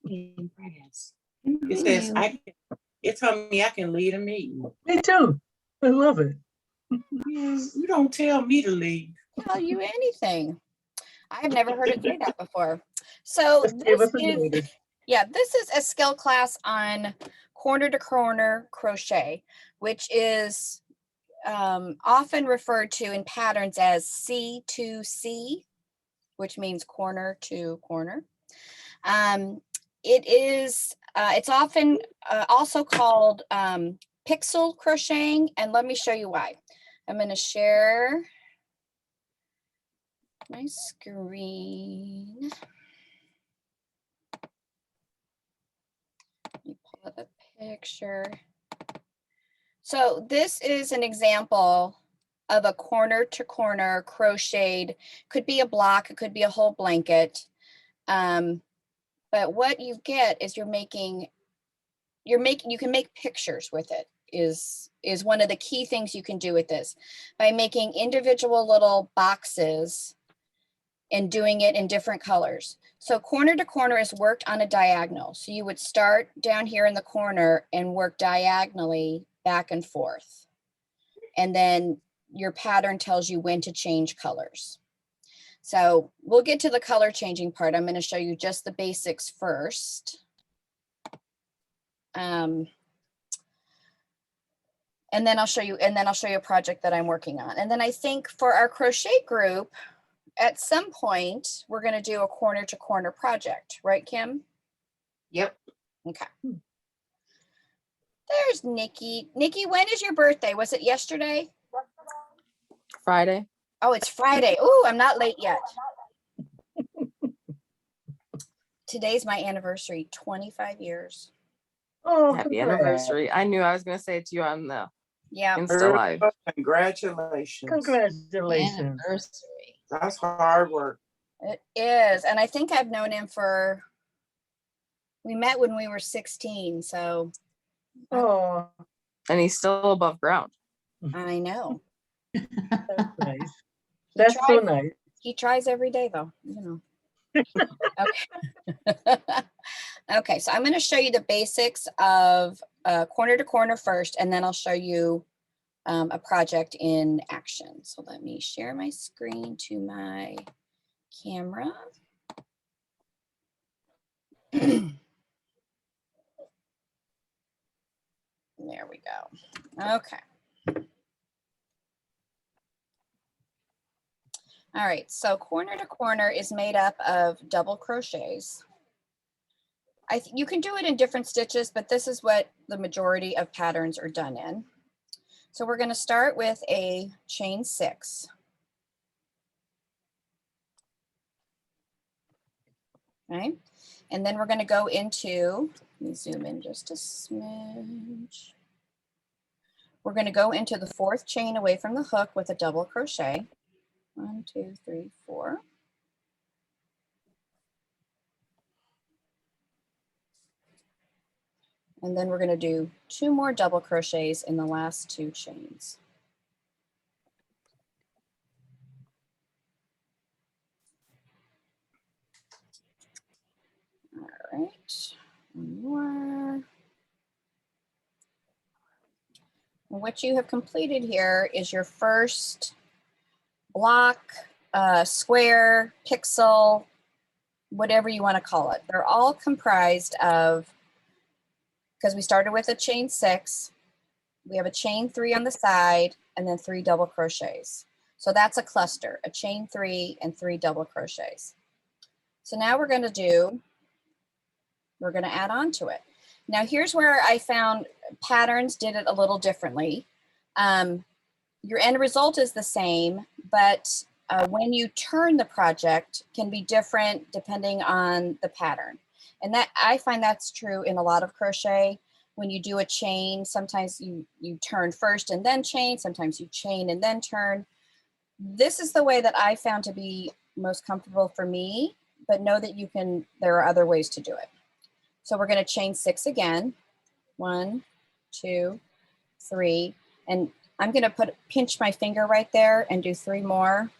It says it told me I can lead a meeting. Me too. I love it. You don't tell me to leave. Tell you anything. I've never heard it say that before. So this is, yeah, this is a skill class on corner to corner crochet, which is often referred to in patterns as c2c, which means corner to corner. It's often also called pixel crocheting, and let me show you why. I'm going to share my screen. Let me pull up a picture. So this is an example of a corner to corner crocheted, could be a block, it could be a whole blanket. But what you get is you can make pictures with it is one of the key things you can do with this by making individual little boxes and doing it in different colors. So corner to corner is worked on a diagonal. So you would start down here in the corner and work diagonally back and forth. And then your pattern tells you when to change colors. So we'll get to the color changing part. I'm going to show you just the basics first. And then I'll show you a project that I'm working on. And then I think for our crochet group, at some point, we're going to do a corner to corner project, right, Kim? Yep. Okay. There's Nikki. Nikki, when is your birthday? Was it yesterday? Friday. Oh, it's Friday. Oh, I'm not late yet. Today's my anniversary, 25 years. Oh, happy anniversary. I knew I was going to say it to you on the Insta Live. Congratulations. Congratulations. Anniversary. That's hard work. It is. And I think I've known him we met when we were 16. So. Oh. And he's still above ground. I know. That's nice. That's so nice. He tries every day though, you know. Okay. Okay, so I'm going to show you the basics of corner to corner first, and then I'll show you a project in action. So let me share my screen to my camera. There we go. Okay. All right, so corner to corner is made up of double crochets. You can do it in different stitches, but this is what the majority of patterns are done in. So we're going to start with a chain 6. Okay, and then we're going to go into, let me zoom in just a smidge. We're going to go into the 4th chain away from the hook with a double crochet. 1, 2, 3, 4. And then we're going to do 2 more double crochets in the last 2 chains. All right, 1 more. And what you have completed here is your first block, square, pixel, whatever you want to call it. They're all comprised of, because we started with a chain 6, we have a chain 3 on the side, and then 3 double crochets. So that's a cluster, a chain 3 and 3 double crochets. So now we're going to add on to it. Now here's where I found patterns did it a little differently. Your end result is the same, but when you turn the project can be different depending on the pattern. And that I find that's true in a lot of crochet. When you do a chain, sometimes you turn first and then chain, sometimes you chain and then turn. This is the way that I found to be most comfortable for me, but know that there are other ways to do it. So we're going to chain 6 again. 1, 2, 3, and I'm going to pinch my finger right there and do 3 more.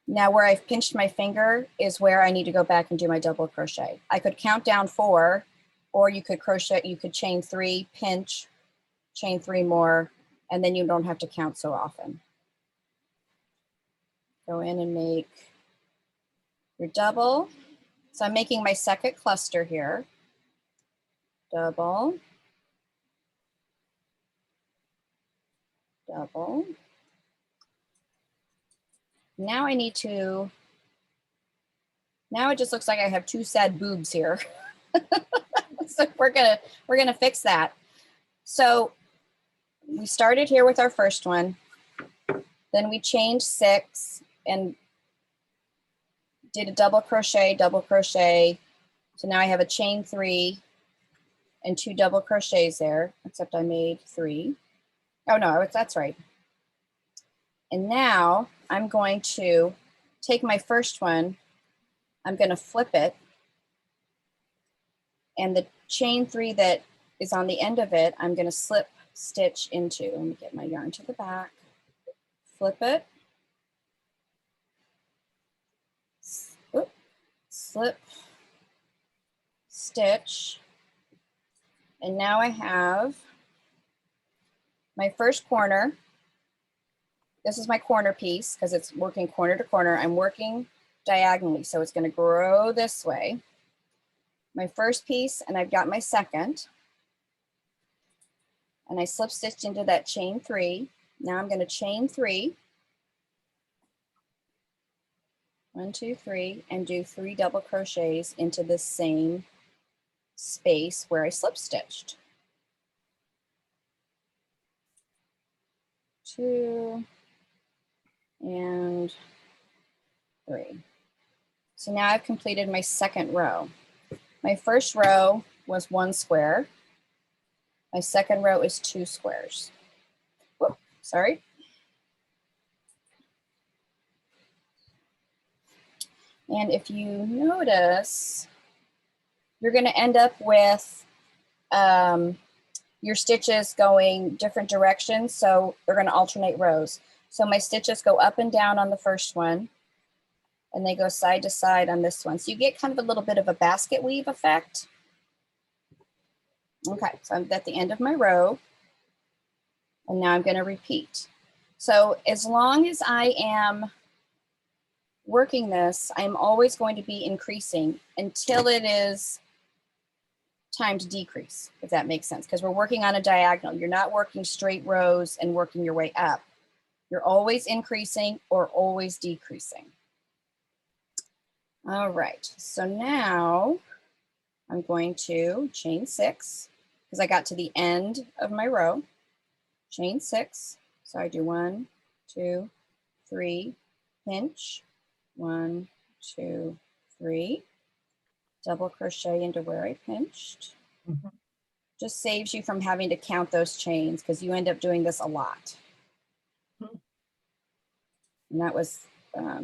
Now where I've pinched my finger is where I need to go back and do my double crochet. I could count down 4, or you could crochet, you could chain 3, pinch, chain 3 more, and then you don't have to count so often. Go in and make your double. So I'm making my second cluster here. Double, double. Now I need to, now it just looks like I have 2 sad boobs here. So we're gonna fix that. So we started here with our first one, then we chained 6 and did a double crochet. So now I have a chain 3 and 2 double crochets there, except I made 3. Oh no, that's right. And now I'm going to take my first one, I'm going to flip it, and the chain 3 that is on the end of it, I'm going to slip stitch into. Let me get my yarn to the back, flip it, slip, stitch, and now I have my first corner. This is my corner piece because it's working corner to corner. I'm working diagonally, so it's going to grow this way. My first piece, and I've got my second, and I slip stitched into that chain 3. Now I'm going to chain 3, 1, 2, 3, and do 3 double crochets into the same space where I slip stitched. 2 and 3. So now I've completed my second row. My first row was 1 square. My second row is 2 squares. Whoop, sorry. And if you notice, you're going to end up with your stitches going different directions. So they're going to alternate rows. So my stitches go up and down on the first one, and they go side to side on this one. So you get kind of a little bit of a basket weave effect. Okay, so I'm at the end of my row, and now I'm going to repeat. So as long as I am working this, I'm always going to be increasing until it is time to decrease, if that makes sense, because we're working on a diagonal. You're not working straight rows and working your way up. You're always increasing or always decreasing. All right, so now I'm going to chain 6 because I got to the end of my row. Chain 6, so I do 1, 2, 3, pinch, 1, 2, 3, double crochet into where I pinched. Mm-hmm. Just saves you from having to count those chains because you end up doing this a lot. Mm-hmm. And that was,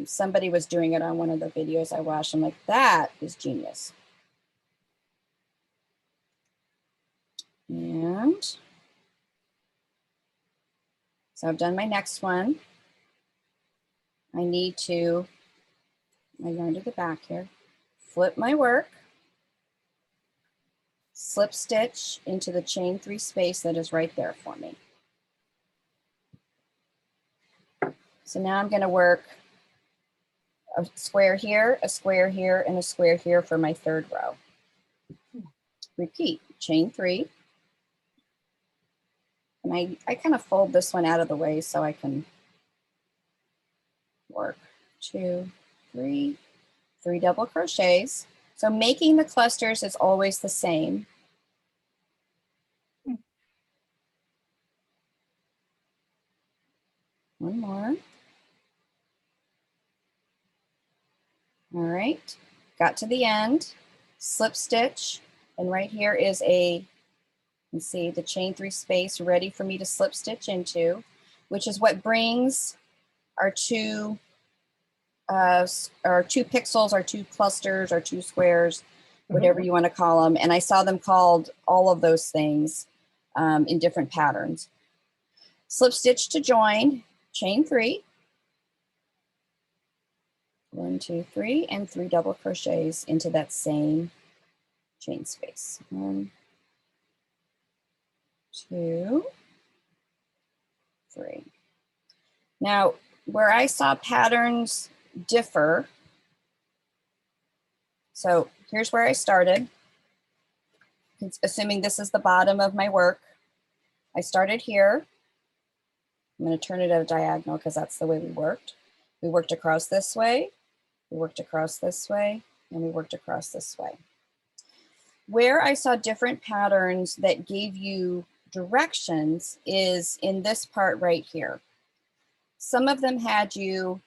somebody was doing it on one of the videos I watched. I'm like, that is genius. And so I've done my next one. I need to, my yarn to the back here, flip my work, slip stitch into the chain 3 space that is right there for me. So now I'm going to work a square here, a square here, and a square here for my third row. Repeat, chain 3. And I kind of fold this one out of the way so I can work 2, 3, 3 double crochets. So making the clusters is always the same. One more. All right, got to the end, slip stitch, and right here is a, you can see the chain 3 space ready for me to slip stitch into, which is what brings our 2 pixels, our 2 clusters, our 2 squares, whatever you want to call them. And I saw them called all of those things in different patterns. Slip stitch to join, chain 3. 1, 2, 3, and 3 double crochets into that same chain space. 1, 2, 3. Now, where I saw patterns differ, so here's where I started. Assuming this is the bottom of my work, I started here. I'm going to turn it at a diagonal because that's the way we worked. We worked across this way, we worked across this way, and we worked across this way. Where I saw different patterns that gave you directions is in this part right here. Some of them had you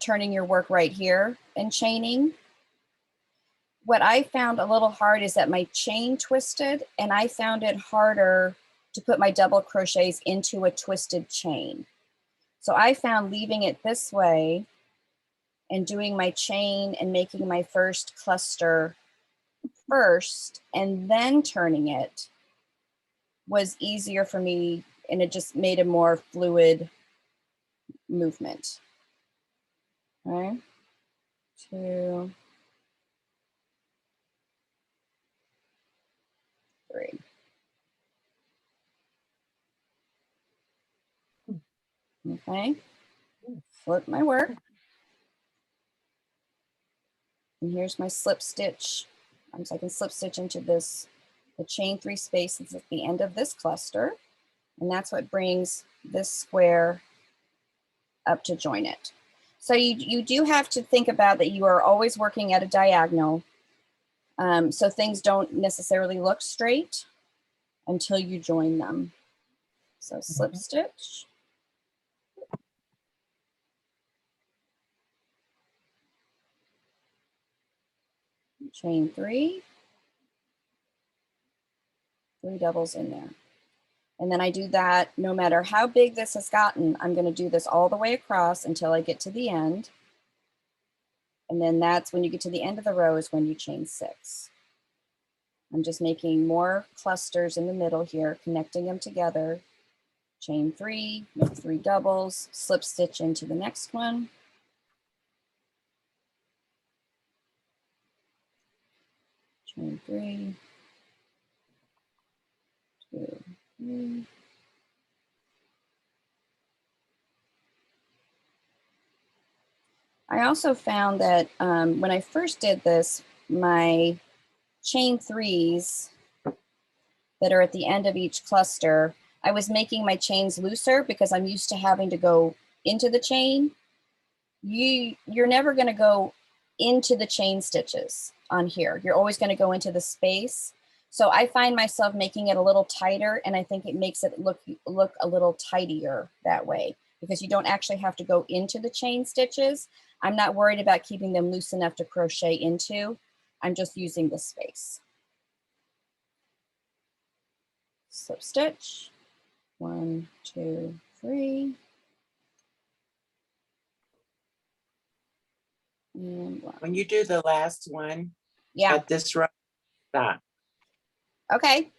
turning your work right here and chaining. What I found a little hard is that my chain twisted, and I found it harder to put my double crochets into a twisted chain. So I found leaving it this way and doing my chain and making my first cluster first and then turning it was easier for me, and it just made a more fluid movement. Okay, 2, 3. Okay, flip my work. And here's my slip stitch. So I can slip stitch into this, the chain 3 spaces at the end of this cluster. And that's what brings this square up to join it. So you do have to think about that you are always working at a diagonal. So things don't necessarily look straight until you join them. So slip stitch. Chain 3. 3 doubles in there. And then I do that no matter how big this has gotten. I'm going to do this all the way across until I get to the end. And then that's when you get to the end of the row is when you chain 6. I'm just making more clusters in the middle here, connecting them together. Chain 3, make 3 doubles, slip stitch into the next one. Chain 3, 2, 3. I also found that when I first did this, my chain 3s that are at the end of each cluster, I was making my chains looser because I'm used to having to go into the chain. You're never going to go into the chain stitches on here. You're always going to go into the space. So I find myself making it a little tighter, and I think it makes it look a little tidier that way because you don't actually have to go into the chain stitches. I'm not worried about keeping them loose enough to crochet into. I'm just using the space. Slip stitch, 1, 2, 3. And 1. When you do the last one, Yeah. at this row, stop. Okay.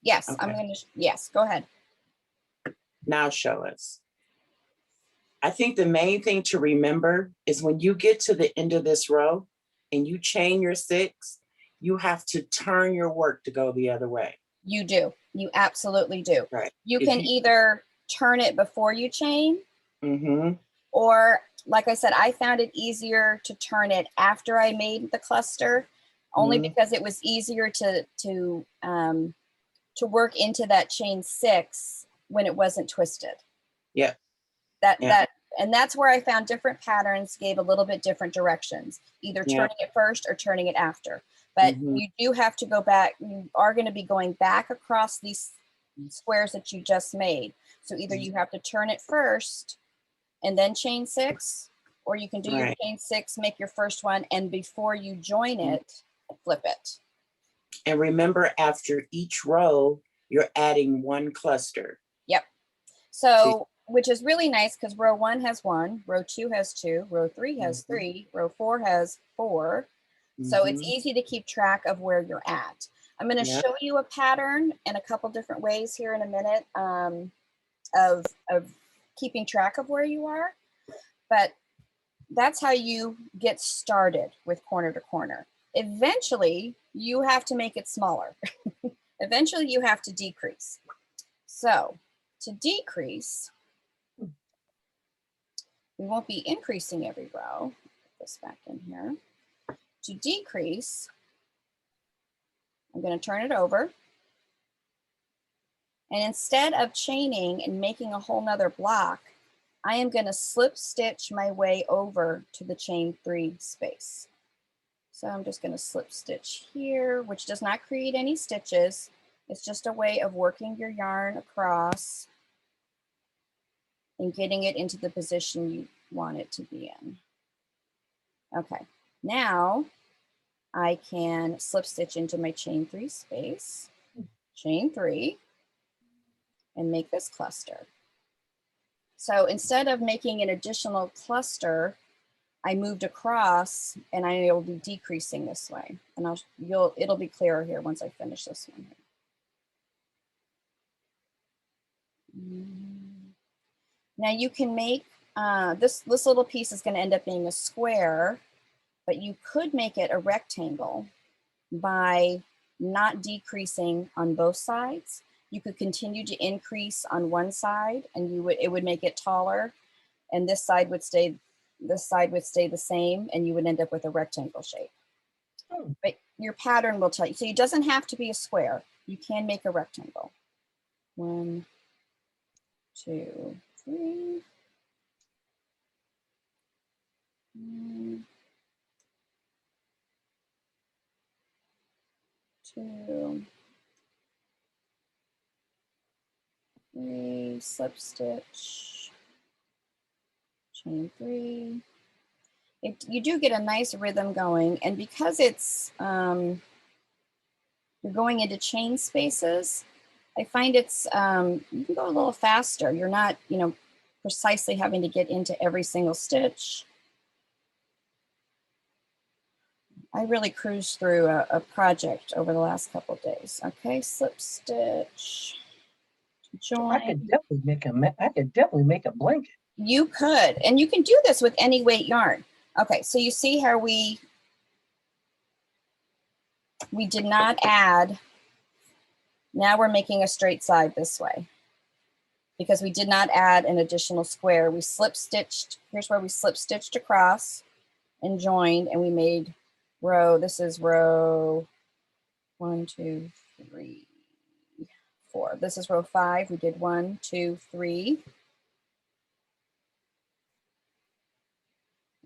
Yes, Okay. I'm going to, yes, go ahead. Now show us. I think the main thing to remember is when you get to the end of this row and you chain your 6, you have to turn your work to go the other way. You do. You absolutely do. Right. You can either turn it before you chain, or like I said, I found it easier to turn it after I made the cluster, only because it was easier to work into that chain 6 when it wasn't twisted. Yeah. And that's where I found different patterns gave a little bit different directions, either turning it first or turning it after. But you do have to go back. You are going to be going back across these squares that you just made. So either you have to turn it first and then chain 6, or you can do your chain 6, make your first one, and before you join it, flip it. And remember, after each row, you're adding 1 cluster. Yep. So, which is really nice because row 1 has 1, row 2 has 2, row 3 has 3, row 4 has 4. So it's easy to keep track of where you're at. I'm going to show you a pattern in a couple different ways here in a minute of keeping track of where you are. But that's how you get started with corner to corner. Eventually, you have to make it smaller. Eventually, you have to decrease. So to decrease, we won't be increasing every row. Put this back in here. To decrease, I'm going to turn it over. And instead of chaining and making a whole nother block, I am going to slip stitch my way over to the chain 3 space. So I'm just going to slip stitch here, which does not create any stitches. It's just a way of working your yarn across and getting it into the position you want it to be in. Okay, now I can slip stitch into my chain 3 space, chain 3, and make this cluster. So instead of making an additional cluster, I moved across and I will be decreasing this way. And it'll be clearer here once I finish this one here. Now you can make, this little piece is going to end up being a square, but you could make it a rectangle by not decreasing on both sides. You could continue to increase on one side and it would make it taller, and this side would stay the same, and you would end up with a rectangle shape. But your pattern will tell you. So it doesn't have to be a square. You can make a rectangle. 1, 2, 3. 1, 2, 3, slip stitch, chain 3. You do get a nice rhythm going, and because it's you're going into chain spaces, I find it's you can go a little faster. You're not, precisely having to get into every single stitch. I really cruised through a project over the last couple of days. Okay, slip stitch, join. I could definitely make a blanket. You could, and you can do this with any weight yarn. Okay, so you see how we did not add. Now we're making a straight side this way because we did not add an additional square. We slip stitched, here's where we slip stitched across and joined, and we made row, this is row 1, 2, 3, 4. This is row 5. We did 1, 2, 3.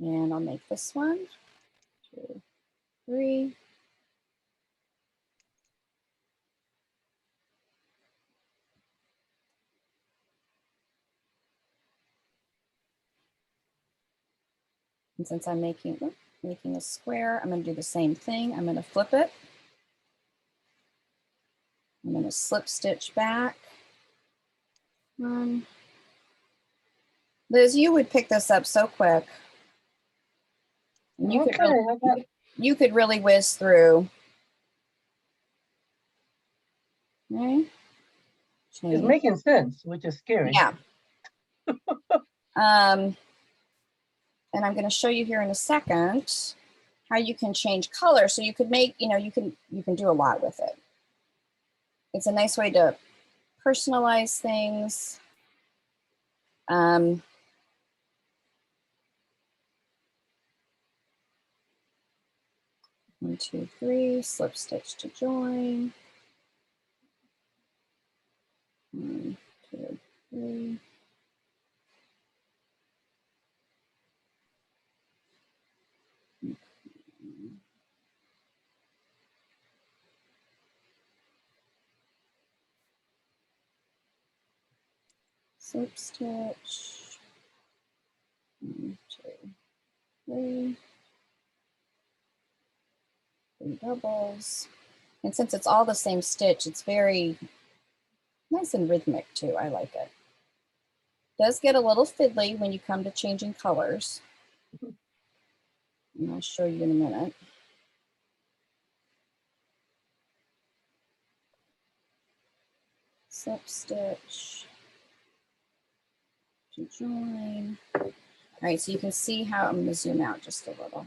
And I'll make this one, 2, 3. And since I'm making a square, I'm going to do the same thing. I'm going to flip it. I'm going to slip stitch back. Liz, you would pick this up so quick. And you could really whiz through. Okay. It's making sense, which is scary. Yeah. And I'm going to show you here in a second how you can change color. So you could make, you can do a lot with it. It's a nice way to personalize things. 1, 2, 3, slip stitch to join. 1, 2, 3. Slip stitch. 1, 2, 3. 3 doubles. And since it's all the same stitch, it's very nice and rhythmic too. I like it. Does get a little fiddly when you come to changing colors. And I'll show you in a minute. Slip stitch to join. All right, so you can see how, I'm gonna zoom out just a little.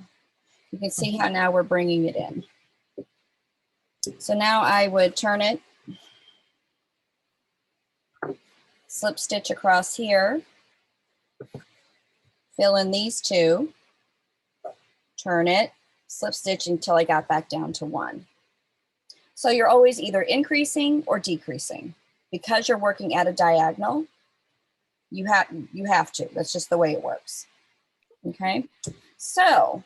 You can see how now we're bringing it in. So now I would turn it, slip stitch across here, fill in these two, turn it, slip stitch until I got back down to 1. So you're always either increasing or decreasing. Because you're working at a diagonal, you have to. That's just the way it works. Okay, so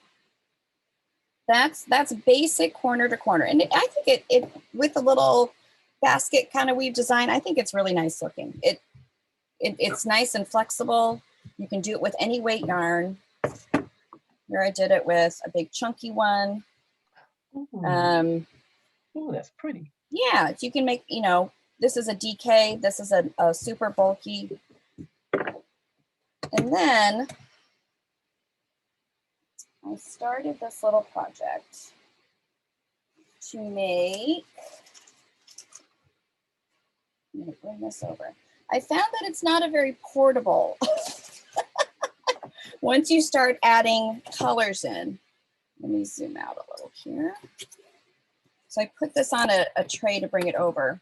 that's basic corner to corner, and I think it with a little basket kind of weave design, I think it's really nice looking. It's nice and flexible. You can do it with any weight yarn. Here I did it with a big chunky one. Oh, that's pretty. Yeah, you can make, you know, this is a DK, this is a super bulky. And then I started this little project to make, I'm gonna bring this over. I found that it's not a very portable. Once you start adding colors in, let me zoom out a little here. So I put this on a tray to bring it over.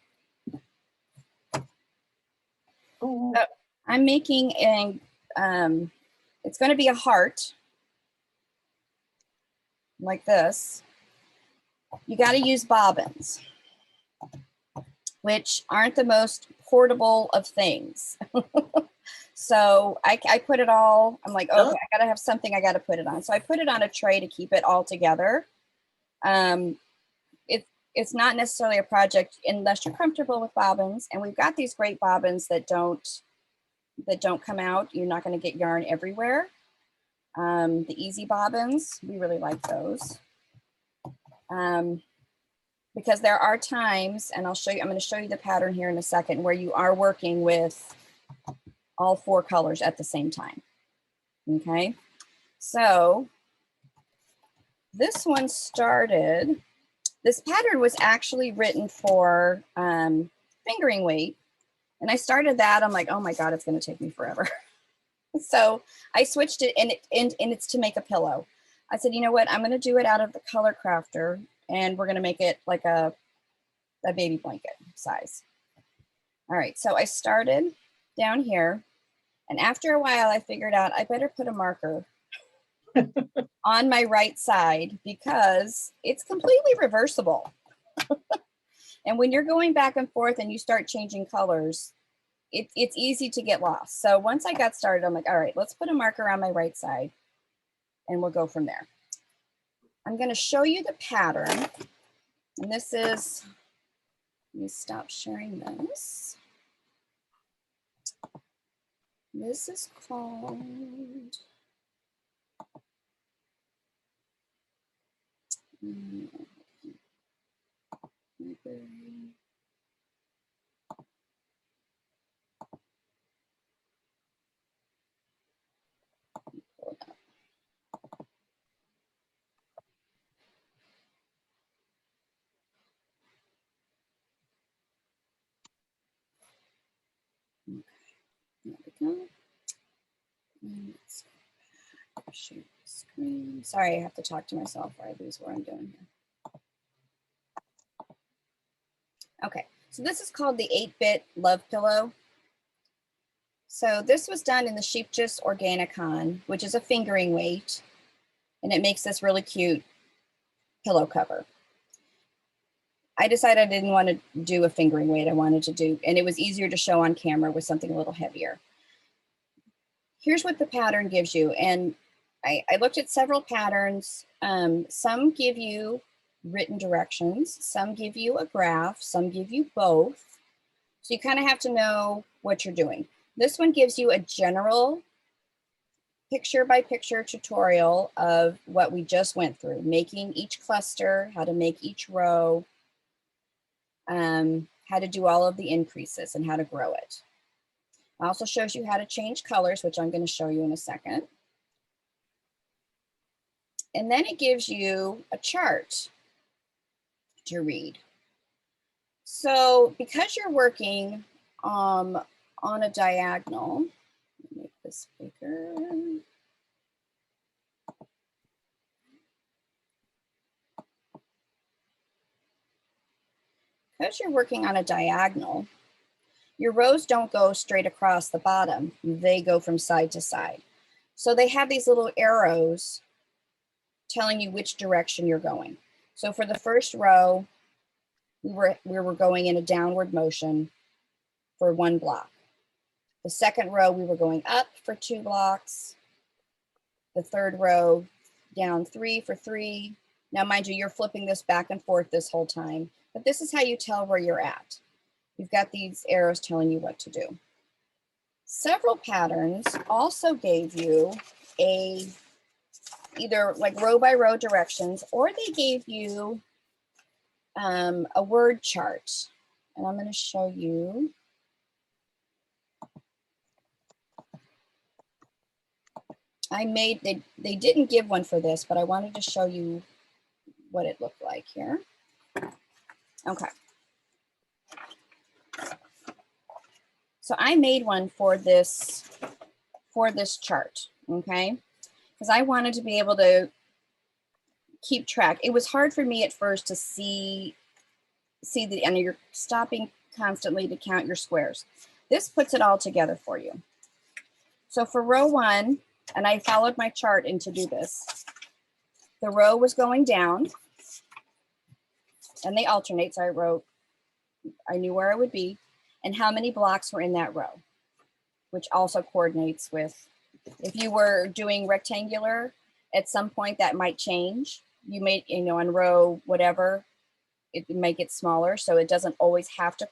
Oh, So I'm making a, it's going to be a heart like this. You got to use bobbins, which aren't the most portable of things. So I put it all, I'm like, okay, I got to have something I got to put it on. So I put it on a tray to keep it all together. It's not necessarily a project unless you're comfortable with bobbins. And we've got these great bobbins that don't come out. You're not going to get yarn everywhere. The easy bobbins, we really like those. Because there are times, and I'm going to show you the pattern here in a second, where you are working with all 4 colors at the same time. Okay, so this one started, this pattern was actually written for fingering weight. And I started that, I'm like, oh my God, it's going to take me forever. So I switched it, and it's to make a pillow. I said, you know what, I'm going to do it out of the Color Crafter, and we're going to make it like a baby blanket size. All right, so I started down here, and after a while I figured out I better put a marker on my right side because it's completely reversible. And when you're going back and forth and you start changing colors, it's easy to get lost. So once I got started, I'm like, all right, let's put a marker on my right side and we'll go from there. I'm going to show you the pattern. And this is, let me stop sharing this. This is called there we go. And let's share the screen. Sorry, I have to talk to myself or I lose what I'm doing here. Okay, so this is called the 8-bit Love Pillow. So this was done in the Sheepjust Organicon, which is a fingering weight, and it makes this really cute pillow cover. I decided I didn't want to do a fingering weight. I wanted to do, and it was easier to show on camera with something a little heavier. Here's what the pattern gives you. And I looked at several patterns. Some give you written directions, some give you a graph, some give you both. So you kind of have to know what you're doing. This one gives you a general picture by picture tutorial of what we just went through, making each cluster, how to make each row, how to do all of the increases and how to grow it. It also shows you how to change colors, which I'm going to show you in a second. And then it gives you a chart to read. So because you're working on a diagonal, make this bigger. because you're working on a diagonal, your rows don't go straight across the bottom. They go from side to side. So they have these little arrows telling you which direction you're going. So for the first row, we were going in a downward motion for 1 block. The second row, we were going up for 2 blocks. The third row, down 3 for 3. Now, mind you, you're flipping this back and forth this whole time, but this is how you tell where you're at. You've got these arrows telling you what to do. Several patterns also gave you either like row by row directions, or they gave you a word chart. And I'm going to show you. They didn't give one for this, but I wanted to show you what it looked like here. Okay. So I made one for this chart, okay? Because I wanted to be able to keep track. It was hard for me at first to see and you're stopping constantly to count your squares. This puts it all together for you. So for row 1, and I followed my chart in to do this, the row was going down, and they alternate, so I knew where I would be, and how many blocks were in that row, which also coordinates with, if you were doing rectangular, at some point that might change. You may, on row whatever, it might get smaller, so it doesn't always have to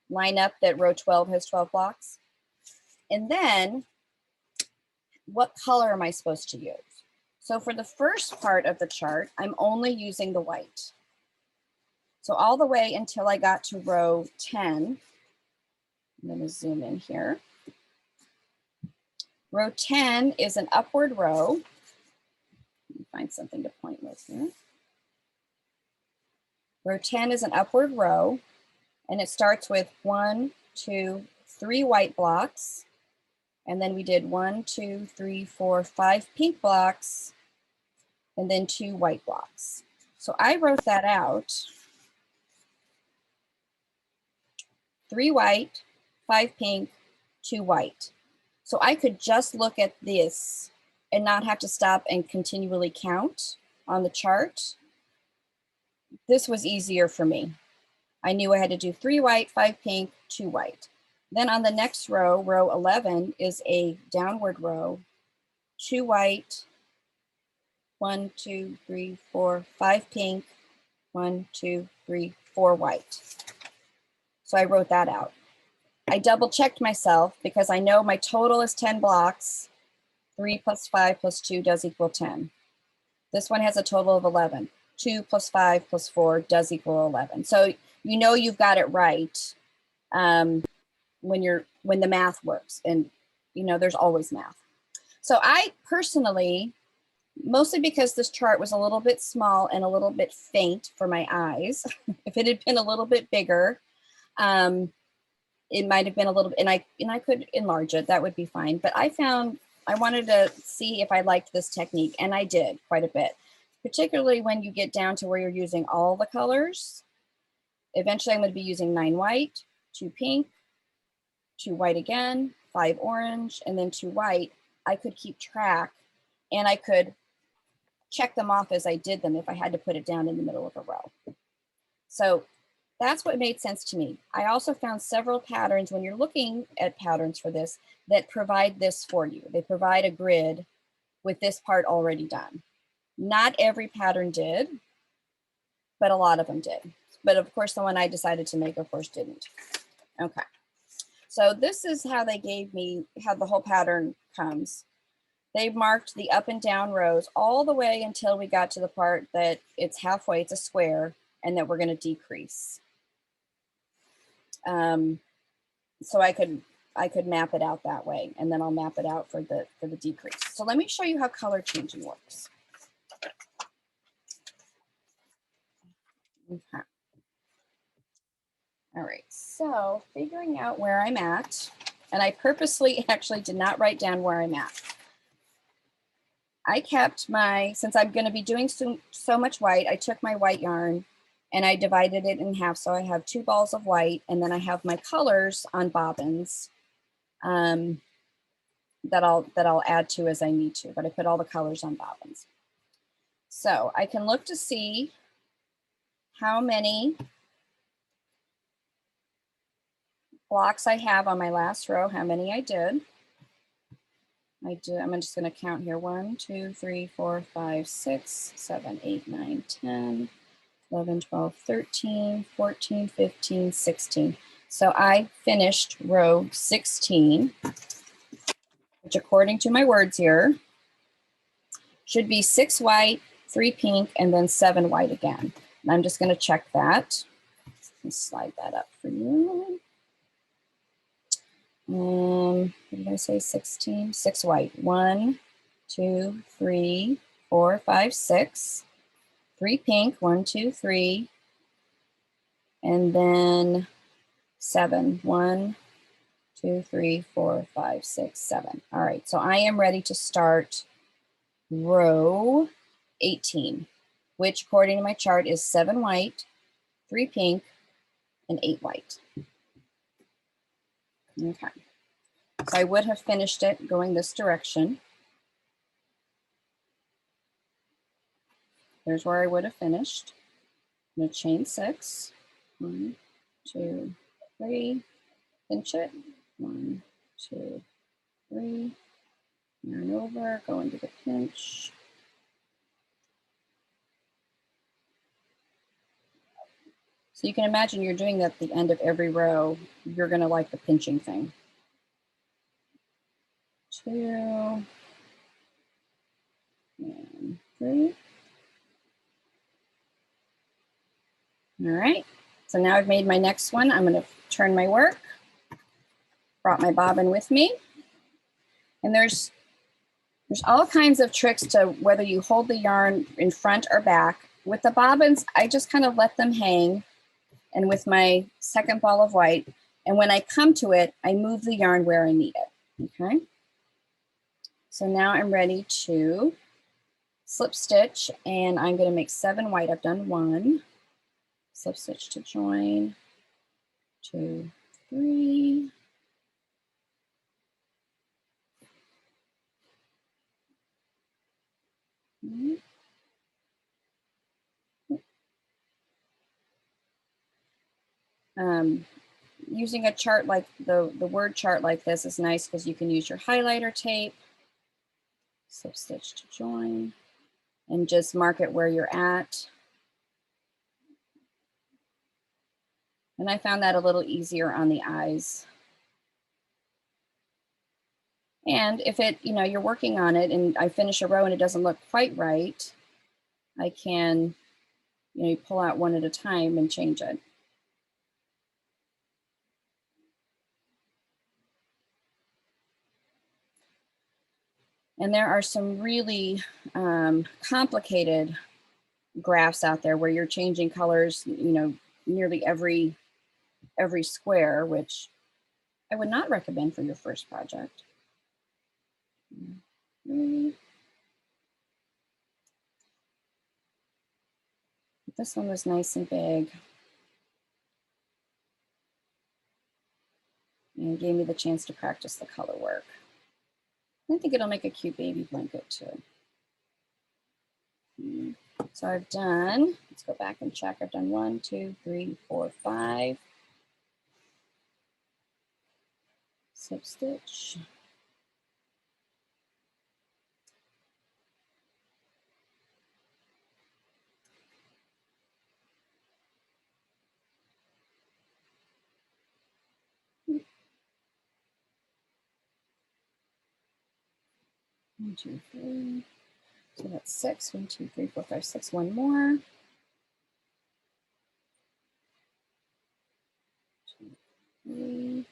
line up that row 12 has 12 blocks. And then, what color am I supposed to use? So for the first part of the chart, I'm only using the white. So all the way until I got to row 10, I'm going to zoom in here. Row 10 is an upward row. Let me find something to point with here. Row 10 is an upward row, and it starts with 1, 2, 3 white blocks. And then we did 1, 2, 3, 4, 5 pink blocks, and then 2 white blocks. So I wrote that out. 3 white, 5 pink, 2 white. So I could just look at this and not have to stop and continually count on the chart. This was easier for me. I knew I had to do 3 white, 5 pink, 2 white. Then on the next row, row 11 is a downward row, 2 white, 1, 2, 3, 4, 5 pink, 1, 2, 3, 4 white. So I wrote that out. I double checked myself because I know my total is 10 blocks. 3 plus 5 plus 2 does equal 10. This one has a total of 11. 2 plus 5 plus 4 does equal 11. So you know you've got it right when the math works, and there's always math. So I personally, mostly because this chart was a little bit small and a little bit faint for my eyes, if it had been a little bit bigger, it might have been a little, and I could enlarge it, that would be fine. But I wanted to see if I liked this technique, and I did quite a bit, particularly when you get down to where you're using all the colors. Eventually I'm going to be using 9 white, 2 pink, 2 white again, 5 orange, and then 2 white. I could keep track, and I could check them off as I did them if I had to put it down in the middle of a row. So that's what made sense to me. I also found several patterns when you're looking at patterns for this that provide this for you. They provide a grid with this part already done. Not every pattern did, but a lot of them did. But of course, the one I decided to make, of course, didn't. Okay. So this is how they gave me how the whole pattern comes. They marked the up and down rows all the way until we got to the part that it's halfway, it's a square, and that we're going to decrease. So I could map it out that way, and then I'll map it out for the decrease. So let me show you how color changing works. Okay. All right, so figuring out where I'm at, and I purposely actually did not write down where I'm at. I kept since I'm going to be doing so much white, I took my white yarn and I divided it in half. So I have 2 balls of white, and then I have my colors on bobbins that I'll add to as I need to, but I put all the colors on bobbins. So I can look to see how many blocks I have on my last row, how many I did. I'm just going to count here. 1, 2, 3, 4, 5, 6, 7, 8, 9, 10, 11, 12, 13, 14, 15, 16. So I finished row 16, which according to my words here, should be 6 white, 3 pink, and then 7 white again. And I'm just going to check that. Let's slide that up for you. What did I say? 16, 6 white. 1, 2, 3, 4, 5, 6. 3 pink, 1, 2, 3. And then 7. 1, 2, 3, 4, 5, 6, 7. All right, so I am ready to start row 18, which according to my chart is 7 white, 3 pink, and 8 white. Okay. So I would have finished it going this direction. Here's where I would have finished. I'm going to chain 6. 1, 2, 3. Pinch it. 1, 2, 3. Yarn over. Go into the pinch. So you can imagine you're doing that at the end of every row. You're going to like the pinching thing. 2 and 3. All right, so now I've made my next one. I'm going to turn my work, brought my bobbin with me, and there's all kinds of tricks to whether you hold the yarn in front or back. With the bobbins, I just kind of let them hang, and with my second ball of white, and when I come to it, I move the yarn where I need it, okay? So now I'm ready to slip stitch, and I'm going to make 7 white. I've done 1. Slip stitch to join, 2, 3. Using a chart like the word chart like this is nice because you can use your highlighter tape, slip stitch to join, and just mark it where you're at. And I found that a little easier on the eyes. And if it, you're working on it and I finish a row and it doesn't look quite right, I can, you pull out one at a time and change it. And there are some really complicated graphs out there where you're changing colors, nearly every square, which I would not recommend for your first project. This one was nice and big. And gave me the chance to practice the color work. I think it'll make a cute baby blanket too. So I've done, let's go back and check. I've done 1, 2, 3, 4, 5. Slip stitch. One, 2, 3. So that's 6. 1, 2, 3, 4, 5, 6. One more. 2, 3.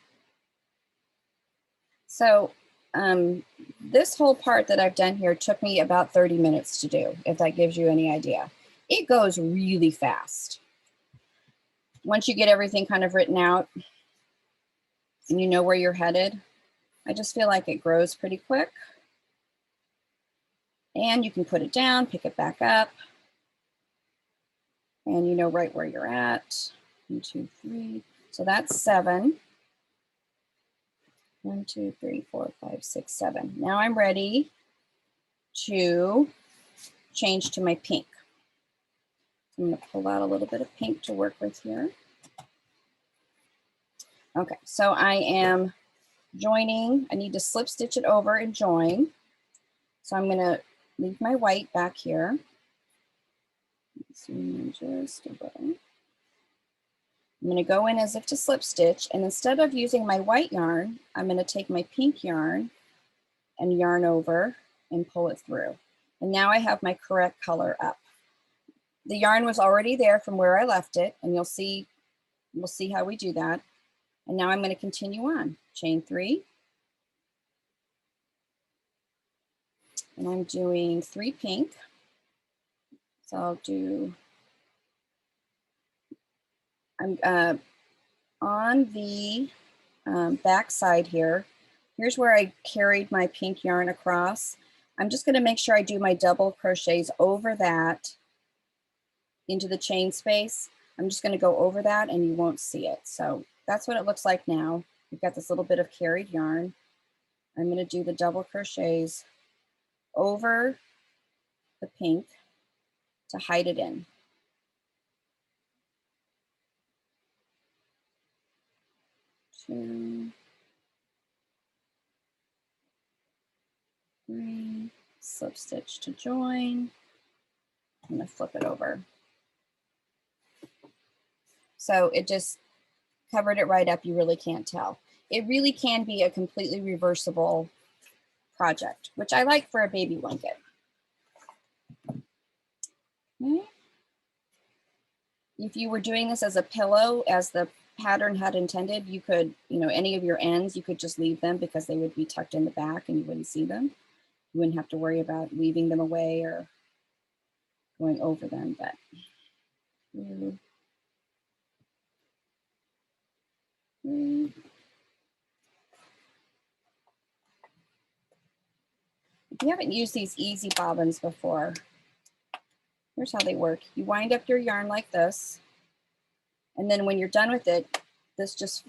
So this whole part that I've done here took me about 30 minutes to do, if that gives you any idea. It goes really fast. Once you get everything kind of written out and you know where you're headed, I just feel like it grows pretty quick. And you can put it down, pick it back up. And you know right where you're at. 1, 2, 3. So that's 7. 1, 2, 3, 4, 5, 6, 7. Now I'm ready to change to my pink. I'm going to pull out a little bit of pink to work with here. Okay, so I am joining. I need to slip stitch it over and join. So I'm going to leave my white back here. Zoom in just a little. I'm going to go in as if to slip stitch, and instead of using my white yarn, I'm going to take my pink yarn and yarn over and pull it through. And now I have my correct color up. The yarn was already there from where I left it, and we'll see how we do that. And now I'm going to continue on. Chain 3. And I'm doing 3 pink. So I'll do, I'm on the back side here. Here's where I carried my pink yarn across. I'm just going to make sure I do my double crochets over that into the chain space. I'm just going to go over that and you won't see it. So that's what it looks like now. We've got this little bit of carried yarn. I'm going to do the double crochets over the pink to hide it in. Two, 3, slip stitch to join. I'm going to flip it over. So it just covered it right up. You really can't tell. It really can be a completely reversible project, which I like for a baby blanket. Okay. If you were doing this as a pillow, as the pattern had intended, you could, any of your ends, you could just leave them because they would be tucked in the back and you wouldn't see them. You wouldn't have to worry about leaving them away or going over them, but. If you haven't used these easy bobbins before, here's how they work. You wind up your yarn like this, and then when you're done with it, this just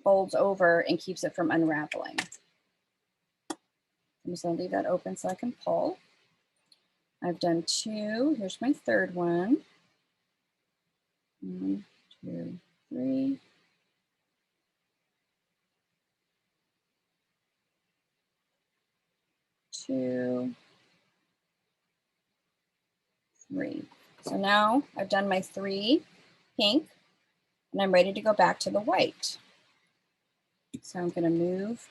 folds over and keeps it from unraveling. I'm just going to leave that open so I can pull. I've done 2. Here's my third one. 1, 2, 3. 2, 3. So now I've done my 3 pink, and I'm ready to go back to the white. So I'm going to move,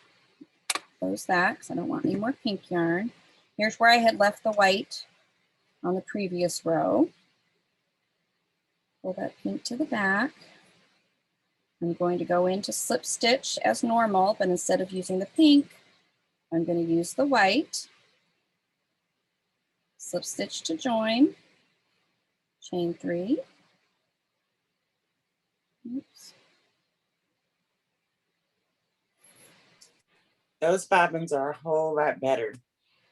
close that because I don't want any more pink yarn. Here's where I had left the white on the previous row. Pull that pink to the back. I'm going to go into slip stitch as normal, but instead of using the pink, I'm going to use the white. Slip stitch to join. Chain 3. Oops. Those bobbins are a whole lot better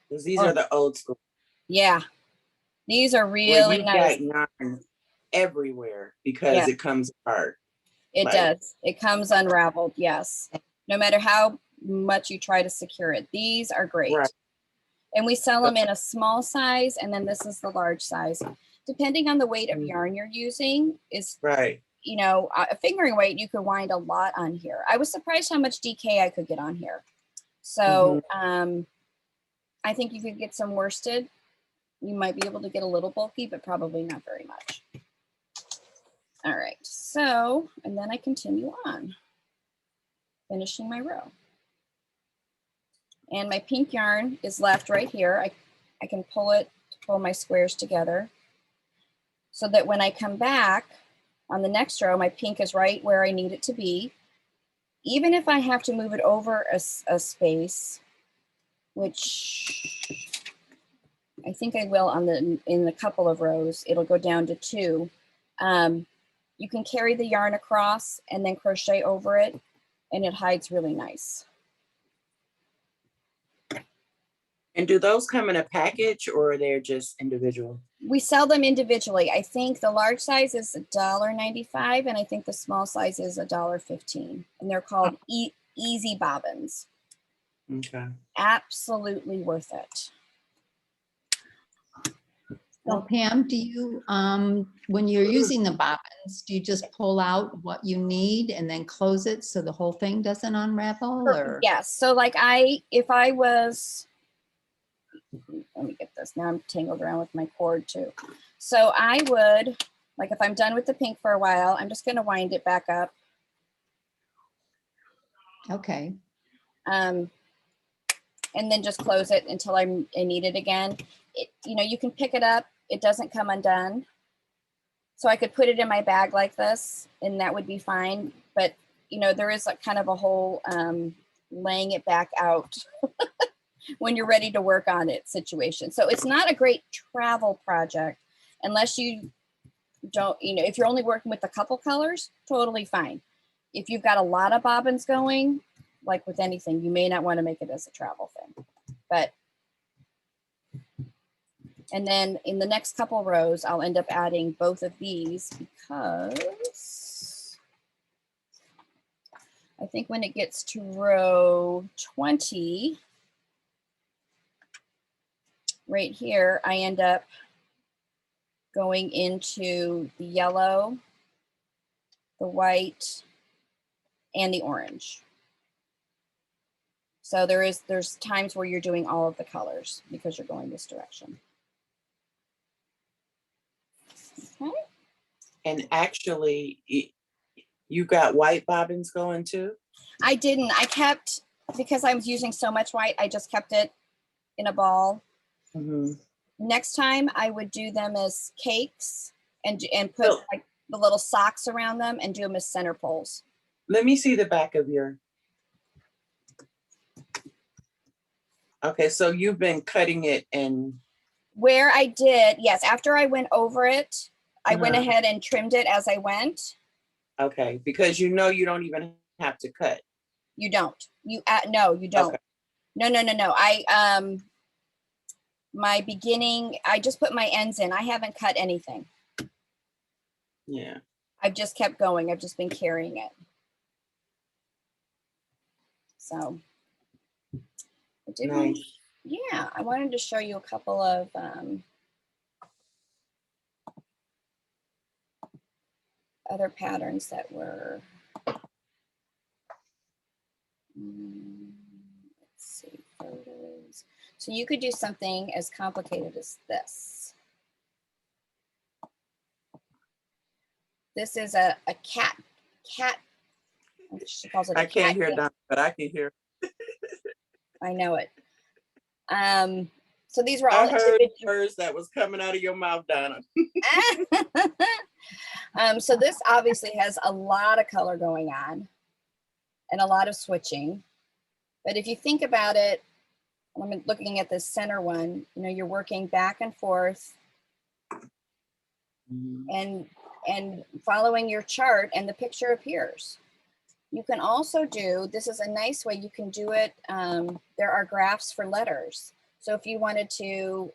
because these are the old school. Yeah, these are really nice. Got yarn everywhere because it comes apart. It does. It comes unraveled. Yes. No matter how much you try to secure it, these are great. Right. And we sell them in a small size, and then this is the large size. Depending on the weight of yarn you're using, is right. A fingering weight, you could wind a lot on here. I was surprised how much DK I could get on here. So I think you could get some worsted. You might be able to get a little bulky, but probably not very much. All right, so, and then I continue on, finishing my row. And my pink yarn is left right here. I can pull my squares together so that when I come back on the next row, my pink is right where I need it to be. Even if I have to move it over a space, which I think I will in a couple of rows, it'll go down to 2. You can carry the yarn across and then crochet over it, and it hides really nice. And do those come in a package or they're just individual? We sell them individually. I think the large size is $1.95 and I think the small size is $1.15. And they're called Easy Bobbins. Okay. Absolutely worth it. So Pam, do you, when you're using the bobbins, do you just pull out what you need and then close it so the whole thing doesn't unravel, or? Yes. So like if I was, let me get this. Now I'm tangled around with my cord too. So I would, like if I'm done with the pink for a while, I'm just going to wind it back up. Okay. And then just close it until I need it again. You know, you can pick it up. It doesn't come undone. So I could put it in my bag like this and that would be fine. But, you know, there is a kind of a whole laying it back out when you're ready to work on it situation. So it's not a great travel project unless you don't, you know, if you're only working with a couple colors, totally fine. If you've got a lot of bobbins going, like with anything, you may not want to make it as a travel thing. But, and then in the next couple rows, I'll end up adding both of these because I think when it gets to row 20, right here, I end up going into the yellow, the white, and the orange. So there's times where you're doing all of the colors because you're going this direction. Okay. And actually, you got white bobbins going too? I didn't. I kept, because I was using so much white, I just kept it in a ball. Mm-hmm. Next time I would do them as cakes and put like the little socks around them and do them as center poles. Let me see the back of your. Okay, so you've been cutting it and. Where I did, yes, after I went over it, I went ahead and trimmed it as I went. Okay, because you know you don't even have to cut. You don't. No, you don't. Okay. No. My beginning, I just put my ends in. I haven't cut anything. Yeah. I've just kept going. I've just been carrying it. So I did Nice. yeah, I wanted to show you a couple of other patterns that were, let's see, photos. So you could do something as complicated as this. This is a cat. She calls it a I can't cat hear game. Donna, but I can hear. I know it. So these were I all heard words that was coming out of your mouth, Donna. So this obviously has a lot of color going on and a lot of switching. But if you think about it, I'm looking at this center one, you know, you're working back and forth and following your chart and the picture appears. You can also do, this is a nice way you can do it. There are graphs for letters. So if you wanted to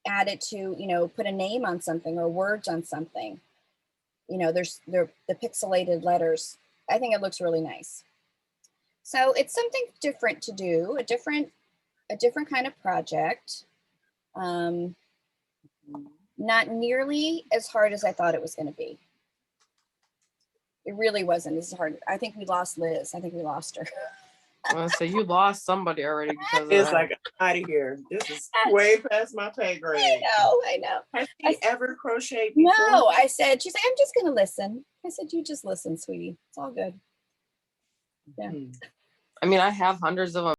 add it to, you know, put a name on something or words on something, you know, there's the pixelated letters. I think it looks really nice. So it's something different to do, a different kind of project. Not nearly as hard as I thought it was going to be. It really wasn't as hard. I think we lost Liz. I think we lost her. So you lost somebody already because of It's that. like, out of here. This is way past my pay grade. I know. Has she ever crocheted before? No, I said, she's like, I'm just going to listen. I said, you just listen, sweetie. It's all good. Yeah. Hmm. I mean, I have hundreds of them